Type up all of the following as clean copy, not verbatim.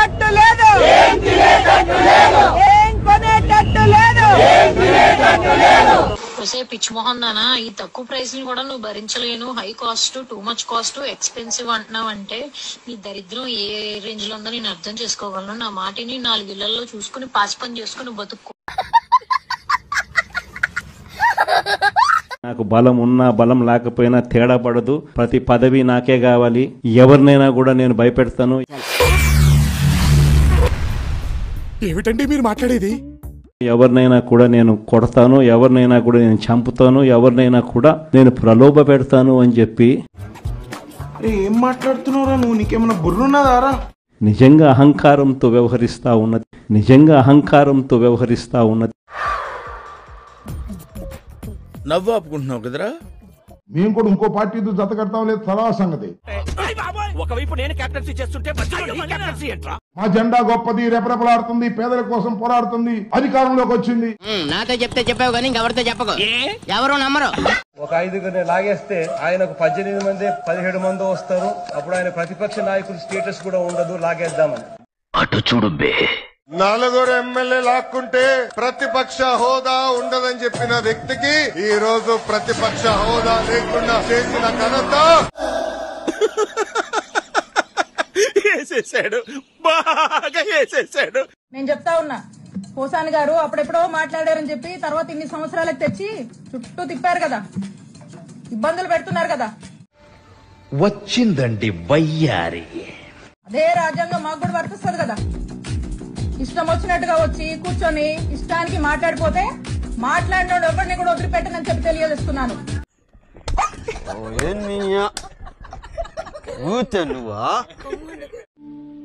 తినేటట్టు లేదు, ఏం కొనేటట్టు లేదు. పిచ్చి మొహన్ నానా, ఈ తక్కువ ప్రైస్ ని కూడా నువ్వు భరించలేను, high cost, too much cost, expensive అంటున్నావు అంటే నీ దరిద్రం ఏ రేంజ్ లో ఉందో నేను అర్థం చేసుకోగలను. నా మాటిని 4 ఇళ్లలో చూసుకుని పాచి పని చేసుకుని బతుక్కో. నాకు బలం ఉన్నా బలం లేకపోయినా తేడా పడదు, ప్రతి పదవి నాకే కావాలి, ఎవరినైనా కూడా నేను భయపెడతాను. ఏమిటండి మీరు మాట్లాడేది? ఎవరినైనా కూడా నేను కొడతాను, ఎవరినైనా కూడా నేను చంపుతాను, ఎవరినైనా కూడా నేను ప్రలోభ పెడతాను అని చెప్పి. ఏం మాట్లాడుతున్నారా నువ్వు? నీకేమైనా బుర్రున్నదారా? నిజంగా అహంకారంతో వ్యవహరిస్తా ఉన్నది, నిజంగా అహంకారంతో వ్యవహరిస్తా ఉన్నది. నవ్వు ఆపుకుంటున్నావు కదరా? మేము కూడా ఇంకో పార్టీతో జత కడతాం లేదు, తర్వాత సంగతి. ఒకవైపు నేను కెప్టెన్సీ చేస్తుంటే మా జెండా గొప్పది, రెపరెపలాడుతుంది, పేదల కోసం పోరాడుతుంది, అధికారంలోకి వచ్చింది. నాతో చెప్తే చెప్పావు కానీ ఇంకెవరితో చెప్పకు, ఎవరు నమ్మరు. ఒక 5 లాగేస్తే ఆయనకు 18 మంది 17 మంది వస్తారు. అప్పుడు ఆయన ప్రతిపక్ష నాయకుడు స్టేటస్ కూడా ఉండదు, లాగేద్దామని. అటు చూడు బే. 4 ఎమ్మెల్యే లాక్కుంటే ప్రతిపక్ష హోదా ఉండదని చెప్పిన వ్యక్తికి ఈ రోజు ప్రతిపక్ష హోదా లేకుండా చేసిన ఘనత. వేసేసాడు, బాగా వేసేసాడు. నేను చెప్తా ఉన్నా, పోసాని గారు అప్పుడెప్పుడో మాట్లాడారని చెప్పి తర్వాత ఇన్ని సంవత్సరాలకు తెచ్చి చుట్టూ తిప్పారు కదా, ఇబ్బందులు పెడుతున్నారు కదా. వచ్చిందండి వయ్యారి. అదే రాజ్యాంగం మాకు కూడా వర్తిస్తుంది కదా. ఇష్టం వచ్చినట్టుగా వచ్చి కూర్చొని ఇష్టానికి మాట్లాడిపోతే మాట్లాడినోడు ఎవరిని కూడా వదిలిపెట్టనని చెప్పి తెలియజేస్తున్నాను.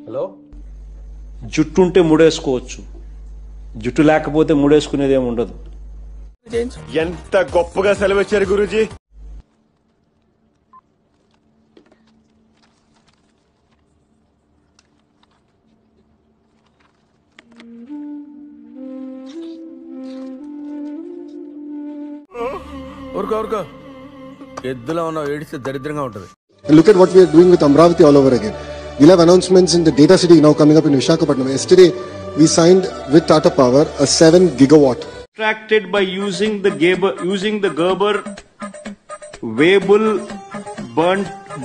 హలో, జుట్టుంటే ముడేసుకోవచ్చు, జుట్టు లేకపోతే ముడేసుకునేది ఏమి ఉండదు. ఎంత గొప్పగా సెలవిచ్చారు గురూజీ. ఊరుకో ఎద్దులా ఉన్నావు, ఏడిస్తే దరిద్రంగా ఉంటుంది. Look at what we are doing with Amravati all over again. We'll have announcements in the data city now coming up in Visakhapatnam. Yesterday, we signed with Tata Power a 7 gigawatt. Extracted by using the Gerber Weibull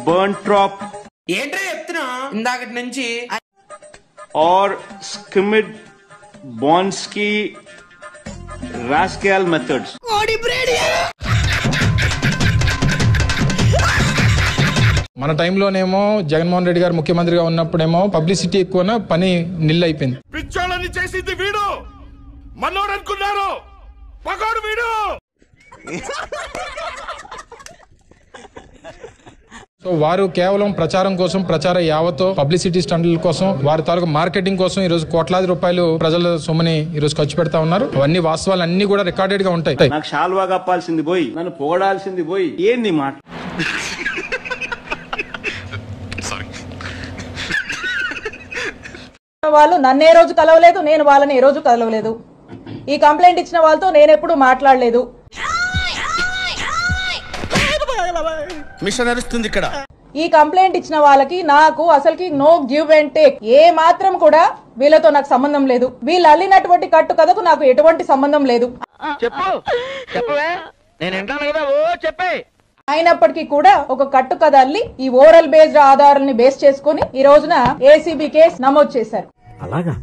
burnt crop ఏంట్రా చెప్తున్నా ఇందాకటి నుంచి? or skimmed Bonsky Rascal methods. మన టైంలోనేమో జగన్మోహన్ రెడ్డి గారు ముఖ్యమంత్రిగా ఉన్నప్పుడేమో publicity ఎక్కువన పని నిల్ అయిపోయింది. పిచ్చోళ్ళని చేసింది వీడు, మనోడు అనుకున్నారు, పగోడు వీడు. సో వారు కేవలం ప్రచారం కోసం, ప్రచార యావతో పబ్లిసిటీ స్టంట్ల కోసం, వారి తాలూకు మార్కెటింగ్ కోసం ఈ రోజు కోట్లాది రూపాయలు ప్రజల సొమ్ముని ఈ రోజు ఖర్చు పెడతా ఉన్నారు. అవన్నీ వాస్తవాలు అన్ని కూడా రికార్డెడ్ గా ఉంటాయి. నాకు షాల్వా కప్పాల్సింది పోయి, నన్ను పొగడాల్సింది పోయి, ఏంది మాట? వాళ్ళు నన్ను ఏ రోజు కలవలేదు, నేను వాళ్ళని ఏ రోజు కలవలేదు. ఈ కంప్లైంట్ ఇచ్చిన వాళ్ళతో నేను ఎప్పుడు మాట్లాడలేదు. మిషన్ నడుస్తుంది ఇక్కడ. ఈ కంప్లైంట్ ఇచ్చిన వాళ్ళకి నాకు అసలుకి నో గివ్ అండ్ టేక్, ఏ మాత్రం కూడా వీళ్ళతో నాకు సంబంధం లేదు. వీళ్ళు అల్లినటువంటి కట్టు కథకు నాకు ఎటువంటి సంబంధం లేదు. అయినప్పటికీ కూడా ఒక కట్టు కథ అల్లి ఈ ఓరల్ బేస్డ్ ఆధారాన్ని బేస్ చేసుకుని ఈ రోజున ఏసీబీ కేసు నమోదు చేశారు. అలాగా?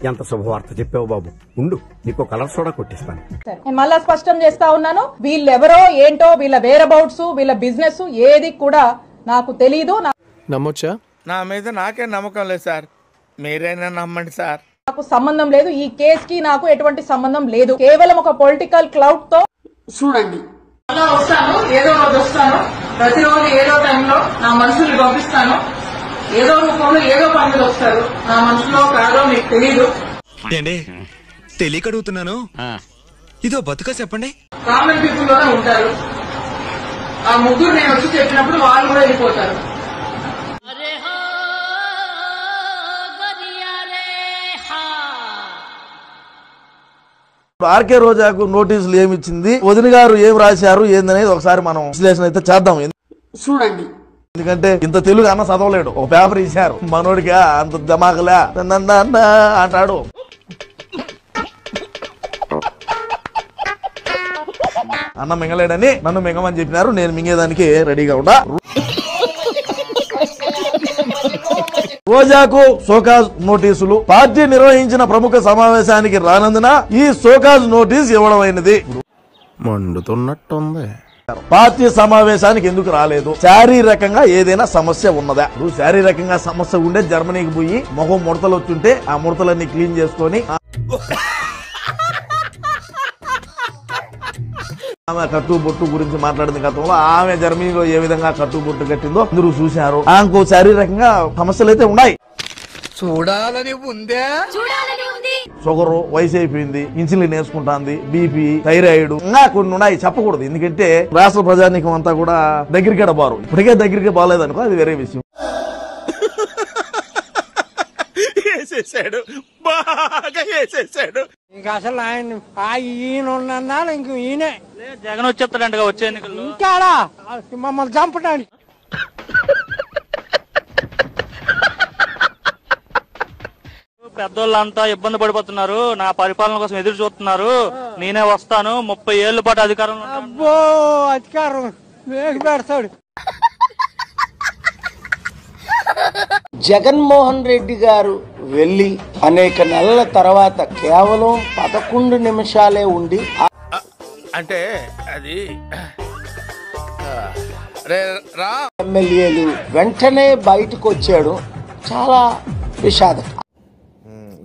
ఎంత శుభవార్త చెప్పావు బాబు, ఉండు నీకు కలర్ సోడా కొట్టిస్తాను. నేను మళ్ళా స్పష్టం చేస్తా ఉన్నాను, వీళ్ళెవరో ఏంటో, వీళ్ళ వేరబౌట్స్, వీళ్ళ బిజినెస్ ఏది కూడా నాకు తెలీదు. నమ్మొచ్చా? నా మీద నాకే నమ్మకం లేదు సార్, మీరైనా నమ్మండి సార్. నాకు సంబంధం లేదు, ఈ కేసుకి నాకు ఎటువంటి సంబంధం లేదు. కేవలం ఒక పొలిటికల్ క్లౌడ్ తో చూడండి. వస్తాను, ఏదో రోజు వస్తాను, ప్రతిరోజు ఏదో టైంలో నా మనుషుల్ని పంపిస్తాను, ఏదో రూపంలో ఏదో పనులు వస్తారు. నా మనుషులో కాదో మీకు తెలీదు. తెలియక అడుగుతున్నాను, ఇదో బతుక చెప్పండి. కామన్ పీపుల్ లోనే ఉంటారు. ఆ ముగ్గురు నేను వచ్చి చెప్పినప్పుడు వాళ్ళు కూడా వెళ్ళిపోతారు. ఆర్కే రోజాకు నోటీసులు ఏమిచ్చింది, వదిన గారు ఏం రాశారు ఏందనేది ఒకసారి మనం విశ్లేషణ అయితే చేద్దాం. చూడండి. ఎందుకంటే ఇంత తెలుగు అన్న చదవలేడు. ఒక పేపర్ ఇచ్చారు, మనోడికి అంత దిమాగలే అంటాడు. అన్న మింగలేడని నన్ను మింగమని చెప్పినారు. నేను మింగేదానికి రెడీగా ఉన్నా. రోజాకు సోకాజ్ నోటీసులు. పార్టీ నిర్వహించిన ప్రముఖ సమావేశానికి రానందున ఈ సోకాజ్ నోటీస్ ఇవ్వడమైనది. మండుతున్నట్టుంది. పార్టీ సమావేశానికి ఎందుకు రాలేదు? శారీరకంగా ఏదైనా సమస్య ఉన్నదా? నువ్వు శారీరకంగా సమస్య ఉండే జర్మనీకి పోయి మొహం ముడతలు వచ్చుంటే ఆ ముడతలన్నీ క్లీన్ చేసుకొని ఆమె కట్టుబొట్టు గురించి మాట్లాడింది గతంలో. ఆమె జర్మనీలో ఏ విధంగా కట్టుబొట్టు కట్టిందో అందరూ చూశారు. ఆమెకు శారీరకంగా సమస్యలు అయితే ఉన్నాయి. చూడాలని ఉందే, షుగర్, వయసు అయిపోయింది, ఇన్సులిన్ వేసుకుంటాంది, బీపీ, థైరాయిడ్, ఇంకా కొన్ని ఉన్నాయి. చెప్పకూడదు, ఎందుకంటే రాష్ట్ర ప్రజానీకం అంతా కూడా దగ్గరికి బారు. ఇప్పటికే దగ్గరికి బాగాలేదనుకో, అది వేరే విషయం. బాగా వేసేసాడు. ఇంకా అసలు ఈయన ఉన్నాడు, ఇంక ఈయనే జగన్ వచ్చేస్తాడంట వచ్చే ఎన్నికల్లో. ఇంకాడా మమ్మల్ని చంపడానికి. పెద్దోళ్ళంతా ఇబ్బంది పడిపోతున్నారు, నా పరిపాలన కోసం ఎదురు చూస్తున్నారు, నేనే వస్తాను, 30 ఏళ్ల పాటు అధికారంలో. అబ్బో, అధికారం వేసి పెడతాడు. జగన్మోహన్ రెడ్డి గారు వెళ్లి అనేక నెలల తర్వాత కేవలం 11 నిమిషాలే ఉండి, అంటే అది ఎమ్మెల్యేలు వెంటనే బయటకు వచ్చాడు. చాలా విషాదం.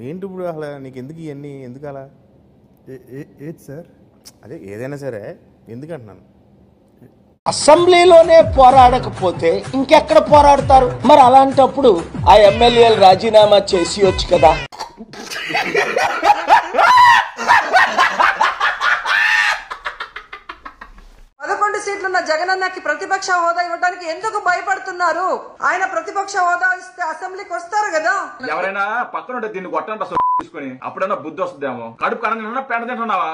ఏంటి ఇప్పుడు అసలు నీకు ఎందుకు ఇవన్నీ, ఎందుకు అలా? ఏది సార్? అదే ఏదైనా సరే ఎందుకంటున్నాను. అసెంబ్లీలోనే పోరాడకపోతే ఇంకెక్కడ పోరాడతారు? మరి అలాంటప్పుడు ఆ ఎమ్మెల్యేలు రాజీనామా చేసియొచ్చు కదా. సీట్లున్న జగనన్నకి ప్రతిపక్ష హోదా ఇవ్వడానికి ఎందుకు భయపడుతున్నారు? ఆయన ప్రతిపక్ష హోదా ఇస్తే అసెంబ్లీకి వస్తారు కదా. ఎవరైనా పక్కన దీన్ని కొట్టండి తీసుకుని అప్పుడన్నా బుద్ధి వస్తుందేమో. కడుపు కన్నా పెండ తింటున్నావా?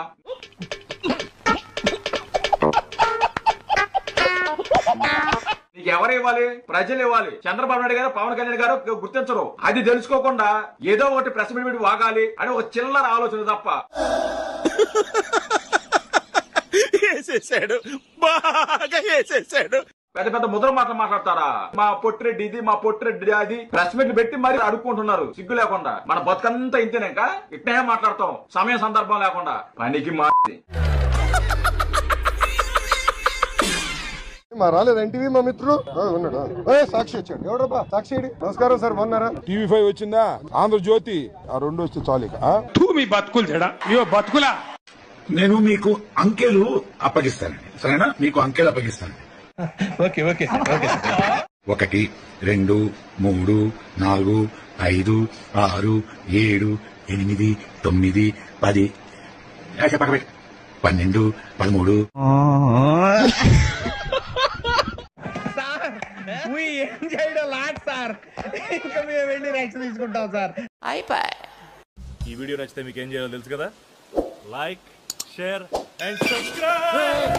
నీకు ఎవరు ఇవ్వాలి? ప్రజలు ఇవ్వాలి. చంద్రబాబు నాయుడు గారు, పవన్ కళ్యాణ్ గారు గుర్తించరు. అది తెలుసుకోకుండా ఏదో ఒకటి ప్రెస్ మీట్ పెట్టి వాగాలి అని ఒక చిల్లర ఆలోచన తప్ప. వేసేసాడు, బాగా వేసేసాడు. పెద్ద పెద్ద ముద్ర మాటలు మాట్లాడతారా? మా పొట్టిరెడ్డి ఇది, మా పొట్టిరెడ్డి అది, ప్రెస్ మీట్ పెట్టి మరి అడుక్కుంటున్నారు సిగ్గు లేకుండా. మన బతుకంతా ఇంతేనాక ఇట్నే మాట్లాడతాం, సమయం సందర్భం లేకుండా. పనికి మాది రాలేదు ఎన్టీవీ మా మిత్రుడు ఉన్నాడు. సాక్షి వచ్చాడు. ఎవడబ్బా సాక్షి? నమస్కారం సార్, బాగున్నారా? TV5 వచ్చిందా? ఆంధ్రజ్యోతి ఆ 2 వస్తే చాలు. మీ బతుకులు తేడా, బతుకులా. నేను మీకు అంకెలు అప్పగిస్తానండి, సరేనా? మీకు అంకెలు అప్పగిస్తాను. Okay okay okay. 1 2 3 4 5 6 7 8 9 10 12 13. ఏం చేయడం లాట్ సార్, ఇంకా మేము వెళ్ళి రైట్స్ తీసుకుంటాం సార్. అయిపోయి. ఈ వీడియో నచ్చితే మీకు ఏం చేయాలో తెలుసు కదా. Like, share and subscribe.